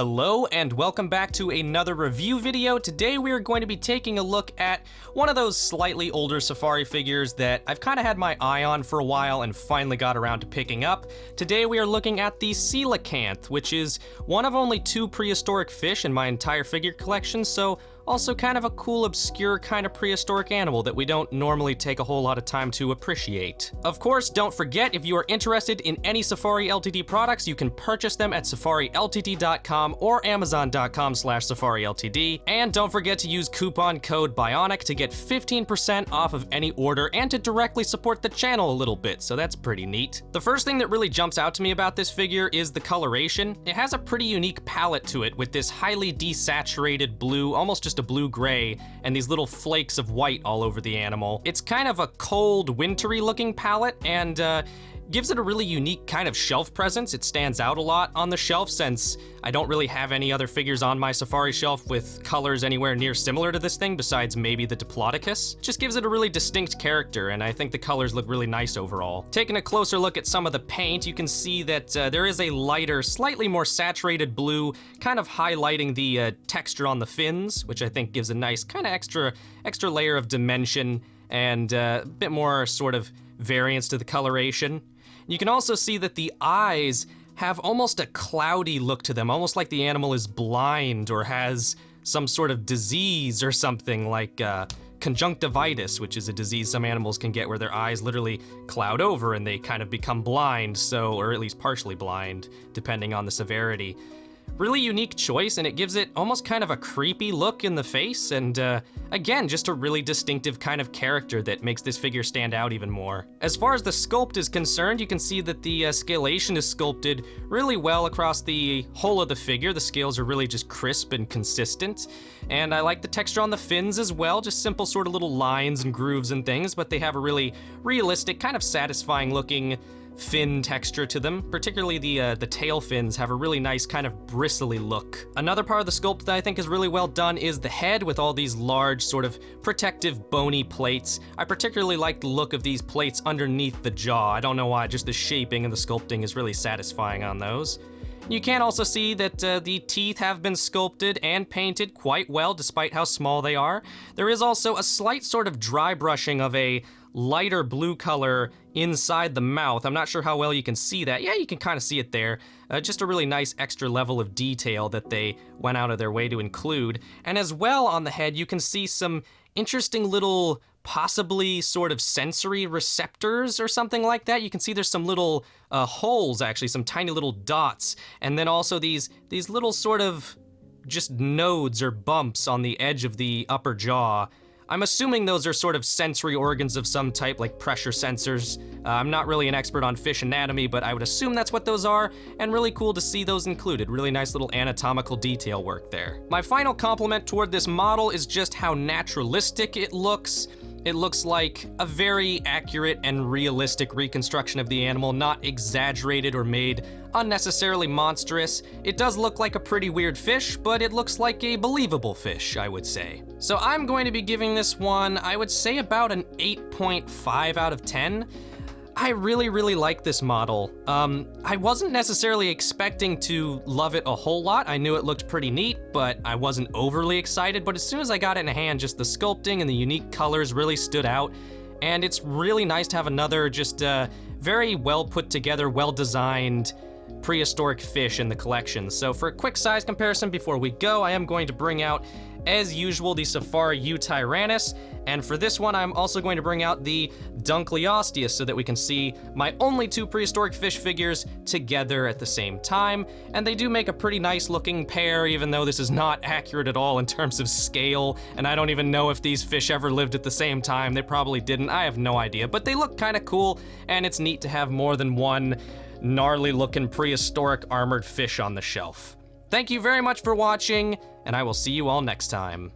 Hello and welcome back to another review video. Today we are going to be taking a look at one of those slightly older safari figures that I've kind of had my eye on for a while and finally got around to picking up. Today we are looking at the Coelacanth, which is one of only 2 prehistoric fish in my entire figure collection, so also kind of a cool, obscure kind of prehistoric animal that we don't normally take a whole lot of time to appreciate. Of course, don't forget, if you are interested in any Safari Ltd products, you can purchase them at safariltd.com or amazon.com/safariltd. And don't forget to use coupon code BIONIC to get 15% off of any order and to directly support the channel a little bit, so that's pretty neat. The first thing that really jumps out to me about this figure is the coloration. It has a pretty unique palette to it with this highly desaturated blue, almost just a blue-gray, and these little flakes of white all over the animal. It's kind of a cold, wintry looking palette, and gives it a really unique kind of shelf presence. It stands out a lot on the shelf since I don't really have any other figures on my Safari shelf with colors anywhere near similar to this thing besides maybe the Diplodocus. It just gives it a really distinct character, and I think the colors look really nice overall. Taking a closer look at some of the paint, you can see that there is a lighter, slightly more saturated blue, kind of highlighting the texture on the fins, which I think gives a nice kind of extra layer of dimension and a bit more sort of variance to the coloration. You can also see that the eyes have almost a cloudy look to them, almost like the animal is blind or has some sort of disease or something like conjunctivitis, which is a disease some animals can get where their eyes literally cloud over and they kind of become blind, or at least partially blind, depending on the severity. Really unique choice, and it gives it almost kind of a creepy look in the face, and again, just a really distinctive kind of character that makes this figure stand out even more. As far as the sculpt is concerned, you can see that the scalation is sculpted really well across the whole of the figure. The scales are really just crisp and consistent, and I like the texture on the fins as well, just simple sort of little lines and grooves and things, but they have a really realistic, kind of satisfying looking fin texture to them. Particularly the tail fins have a really nice kind of bristly look. Another part of the sculpt that I think is really well done is the head with all these large sort of protective bony plates. I particularly like the look of these plates underneath the jaw. I don't know why, just the shaping and the sculpting is really satisfying on those. You can also see that the teeth have been sculpted and painted quite well despite how small they are. There is also a slight sort of dry brushing of a lighter blue color inside the mouth. I'm not sure how well you can see that. Yeah, you can kind of see it there. Just a really nice extra level of detail that they went out of their way to include. And as well on the head, you can see some interesting little possibly sort of sensory receptors or something like that. You can see there's some little holes, actually, some tiny little dots. And then also these little sort of just nodes or bumps on the edge of the upper jaw. I'm assuming those are sort of sensory organs of some type, like pressure sensors. I'm not really an expert on fish anatomy, but I would assume that's what those are, and really cool to see those included. Really nice little anatomical detail work there. My final compliment toward this model is just how naturalistic it looks. It looks like a very accurate and realistic reconstruction of the animal, not exaggerated or made unnecessarily monstrous. It does look like a pretty weird fish, but it looks like a believable fish, I would say. So I'm going to be giving this one, I would say about an 8.5 out of 10. I really like this model. I wasn't necessarily expecting to love it a whole lot. I knew it looked pretty neat, but I wasn't overly excited. But as soon as I got it in hand, just the sculpting and the unique colors really stood out. And it's really nice to have another just very well put together, well designed prehistoric fish in the collection. So for a quick size comparison before we go, I am going to bring out, as usual, the Safari Eutyrannus, and for this one I'm also going to bring out the Dunkleosteus so that we can see my only 2 prehistoric fish figures together at the same time. And they do make a pretty nice looking pair, even though this is not accurate at all in terms of scale, and I don't even know if these fish ever lived at the same time. They probably didn't, I have no idea, but they look kind of cool, and it's neat to have more than one gnarly looking prehistoric armored fish on the shelf. Thank you very much for watching, and I will see you all next time.